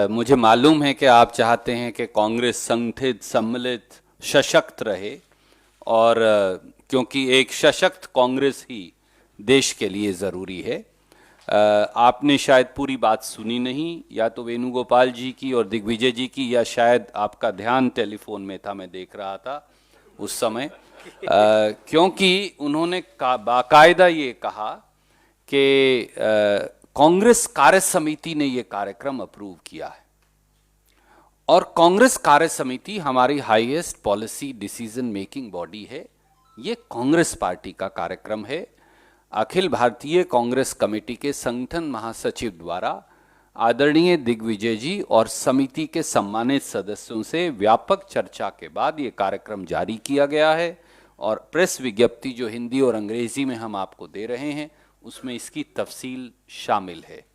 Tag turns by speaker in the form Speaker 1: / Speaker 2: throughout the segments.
Speaker 1: मुझे मालूम है कि आप चाहते हैं कि कांग्रेस संगठित, सम्मिलित, सशक्त रहे और क्योंकि एक सशक्त कांग्रेस ही देश के लिए ज़रूरी है। आपने शायद पूरी बात सुनी नहीं, या तो वेणुगोपाल जी की और दिग्विजय जी की, या शायद आपका ध्यान टेलीफोन में था, मैं देख रहा था उस समय, क्योंकि उन्होंने बाकायदा ये कहा कि कांग्रेस कार्य समिति ने ये कार्यक्रम अप्रूव किया है और कांग्रेस कार्य समिति हमारी highest policy decision making body है। ये कांग्रेस पार्टी का कार्यक्रम है। अखिल भारतीय कांग्रेस कमेटी के संगठन महासचिव द्वारा आदरणीय दिग्विजय जी और समिति के सम्मानित सदस्यों से व्यापक चर्चा के बाद ये कार्यक्रम जारी किया गया है और प्रेस विज्ञप्ति जो हिंदी और अंग्रेजी में हम आपको दे रहे हैं उसमें इसकी तफसील शामिल है।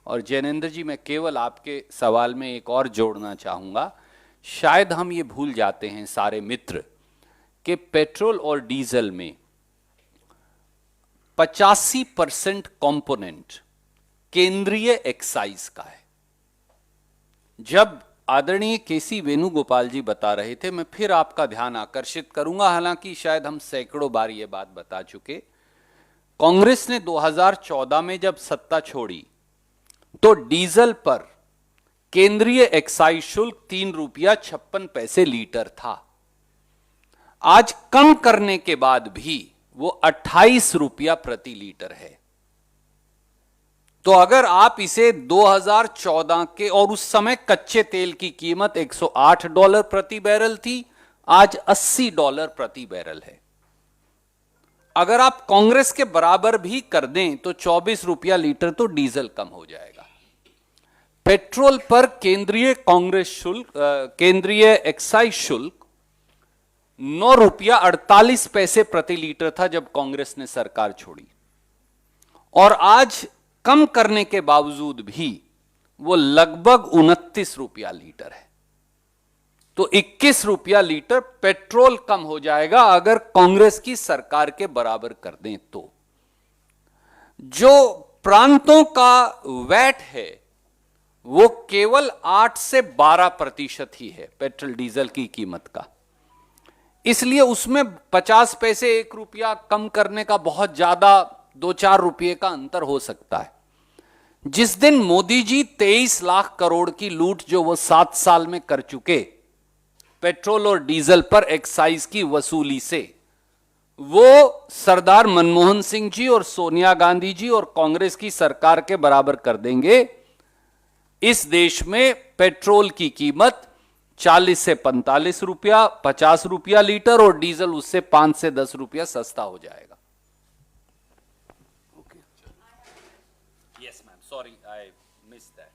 Speaker 1: और जैनेंद्र जी, मैं केवल आपके सवाल में एक और जोड़ना चाहूँगा। शायद हम ये भूल जाते हैं सारे मित्र कि पेट्रोल और डीजल में 85% कंपोनेंट केंद्रीय एक्साइज का है। जब आदरणीय केसी वेणुगोपाल जी बता रहे थे, मैं फिर आपका ध्यान आकर्षित करूंगा, हालांकि शायद हम सैकड़ों बार ये बात बता चुके। कांग्रेस ने 2014 में जब सत्ता छोड़ी तो डीजल पर केंद्रीय एक्साइज शुल्क 3 रुपया 56 पैसे लीटर था। आज कम करने के बाद भी वो 28 रुपया प्रति लीटर है। तो अगर आप इसे 2014 के, और उस समय कच्चे तेल की कीमत $108 प्रति बैरल थी, आज $80 प्रति बैरल है। अगर आप कांग्रेस के बराबर भी कर दें तो 24 रुपया लीटर तो डीजल कम हो जाएगा। पेट्रोल पर केंद्रीय कांग्रेस शुल्क, केंद्रीय एक्साइज शुल्क 9 रुपया 48 पैसे प्रति लीटर था जब कांग्रेस ने सरकार छोड़ी, और आज कम करने के बावजूद भी वो लगभग 29 रुपया लीटर है। तो 21 रुपया लीटर पेट्रोल कम हो जाएगा अगर कांग्रेस की सरकार के बराबर कर दें तो। जो प्रांतों का वैट है वो केवल 8 से 12% ही है पेट्रोल डीजल की कीमत का, इसलिए उसमें 50 पैसे 1 रुपया कम करने का बहुत ज्यादा 2-4 रुपये का अंतर हो सकता है। जिस दिन मोदी जी 23 लाख करोड़ की लूट जो वो 7 साल में कर चुके पेट्रोल और डीजल पर एक्साइज की वसूली से, वो सरदार मनमोहन सिंह जी और सोनिया गांधी जी और कांग्रेस की सरकार के बराबर कर देंगे। इस देश में पेट्रोल की कीमत 40 से 45 रुपया, 50 रुपया लीटर, और डीजल उससे 5 से 10 रुपया सस्ता हो जाएगा। Yes ma'am, sorry I miss that.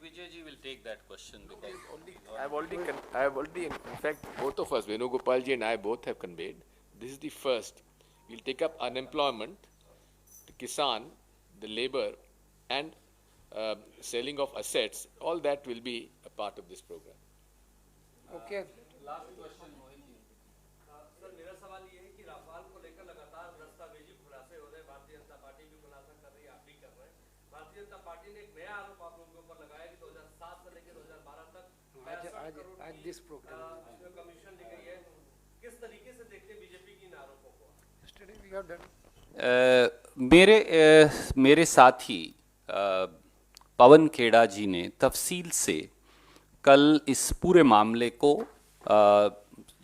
Speaker 1: Vijay ji will take that question because
Speaker 2: I have already, in fact, both of us, Venugopal ji and I both have conveyed. This is the first. We'll take up unemployment, the kisan, the labor, and selling of assets. All that will be a part of this program.
Speaker 3: Okay.
Speaker 1: Last question, Mohin ji.
Speaker 4: Sir, मेरा सवाल ये है कि Rafale को लेकर लगातार दस्तावेजी खुलासे हो रहे हैं। भारतीय जनता पार्टी भी खुलासा कर रही है, आप भी कर रहे हैं। भारतीय जनता पार्टी ने एक नया आरोप आप लोगों के ऊपर लगाया कि 2007 से लेकर 2012 तक
Speaker 3: आज दिस प्रोग्राम
Speaker 4: इसमें कमीशन ली गई है। किस तरीके से देखते हैं बीजेपी की इन आरोपों को?
Speaker 3: yesterday we have done.
Speaker 1: मेरे साथी पवन खेड़ा जी ने तफसील से कल इस पूरे मामले को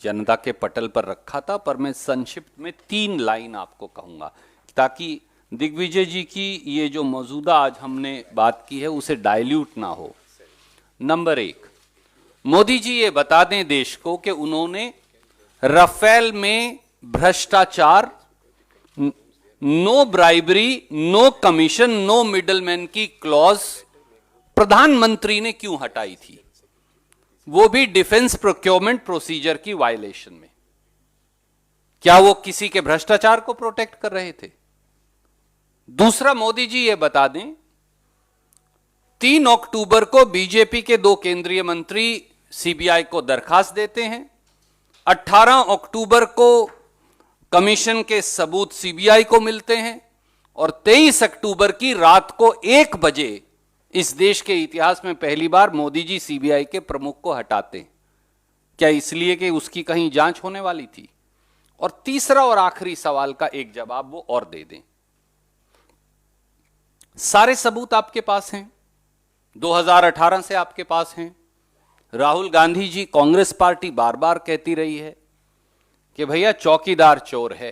Speaker 1: जनता के पटल पर रखा था, पर मैं संक्षिप्त में 3 लाइन आपको कहूँगा ताकि दिग्विजय जी की ये जो मौजूदा आज हमने बात की है उसे डाइल्यूट ना हो। नंबर 1, मोदी जी ये बता दें देश को कि उन्होंने राफेल में भ्रष्टाचार, no bribery, no commission, no middleman की क्लॉज प्रधानमंत्री ने क्यों हटाई थी, वो भी डिफेंस प्रोक्योरमेंट प्रोसीजर की वायलेशन में। क्या वो किसी के भ्रष्टाचार को प्रोटेक्ट कर रहे थे? दूसरा, मोदी जी ये बता दें 3 अक्टूबर को बीजेपी के 2 केंद्रीय मंत्री सीबीआई को दरखास्त देते हैं 18 अक्टूबर को कमीशन के सबूत सीबीआई को मिलते हैं और 23 अक्टूबर की रात को 1 बजे इस देश के इतिहास में पहली बार मोदी जी सीबीआई के प्रमुख को हटाते हैं। क्या इसलिए कि उसकी कहीं जांच होने वाली थी? और तीसरा और आखिरी सवाल का एक जवाब वो और दे दें। सारे सबूत आपके पास हैं, 2018 से आपके पास हैं। राहुल गांधी जी, कांग्रेस पार्टी बार बार कहती रही है कि भैया चौकीदार चोर है,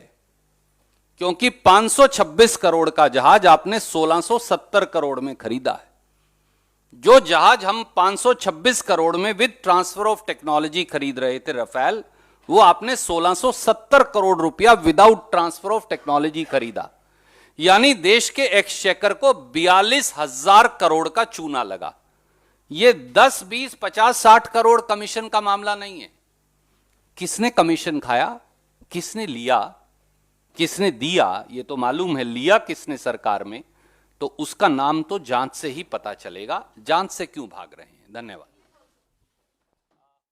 Speaker 1: क्योंकि 526 करोड़ का जहाज आपने 1670 करोड़ में खरीदा है। जो जहाज हम 526 करोड़ में विद ट्रांसफर ऑफ टेक्नोलॉजी खरीद रहे थे रफेल, वो आपने 1670 करोड़ रुपया विदाउट ट्रांसफर ऑफ टेक्नोलॉजी खरीदा। यानी देश के एक्सचेकर को 42,000 करोड़ का चूना लगा। ये 10, 20, 50, 60 करोड़ कमीशन का मामला नहीं है। किसने कमीशन खाया, किसने लिया, किसने दिया, ये तो मालूम है। लिया किसने सरकार में, तो उसका नाम तो जांच से ही पता चलेगा। जांच से क्यों भाग रहे हैं? धन्यवाद।